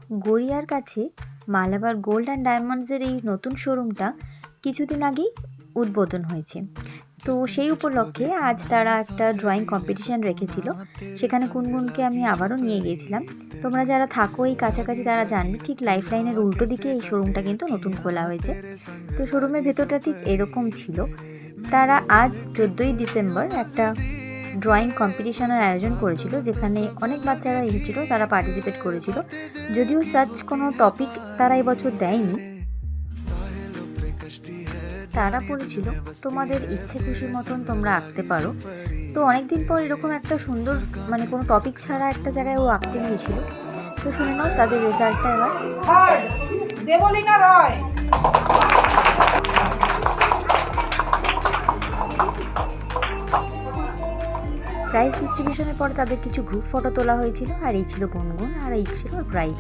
গড়িয়ার কাছে Malabar gold and ডায়মন্ডসের এই নতুন শোরুমটা কিছুদিন আগেই উদ্বোধন হয়েছে। তো সেই উপলক্ষে আজ তারা একটা ড্রয়িং কম্পিটিশান রেখেছিল, সেখানে গুনগুনকে আমি আবারও নিয়ে গিয়েছিলাম। তোমরা যারা থাকো এই কাছাকাছি তারা জানবে, ঠিক লাইফ লাইনের উল্টো দিকে এই শোরুমটা কিন্তু নতুন খোলা হয়েছে। তো শোরুমের ভেতরটা ঠিক এরকম ছিল। তারা আজ 14ই ডিসেম্বর একটা ড্রয়িং কম্পিটিশনের আয়োজন করেছিল, যেখানে অনেক বাচ্চারা এসেছিলো, তারা পার্টিসিপেট করেছিল। যদিও সাচ কোনো টপিক তারা এবছর দেয়নি, তারা বলেছিল তোমাদের ইচ্ছে খুশি মতন তোমরা আঁকতে পারো। তো অনেকদিন পর এরকম একটা সুন্দর কোনো টপিক ছাড়া একটা জায়গায় ও আঁকতে গিয়েছিল। তো শুনে নাও তাদের রেজাল্টটা এবার। দেবলীনা রয়। প্রাইজ ডিস্ট্রিবিউশনের পর তাদের কিছু গ্রুপ ফটো তোলা হয়েছিল, আর এই ছিল গুনগুন আর এই ছিল প্রাইজ।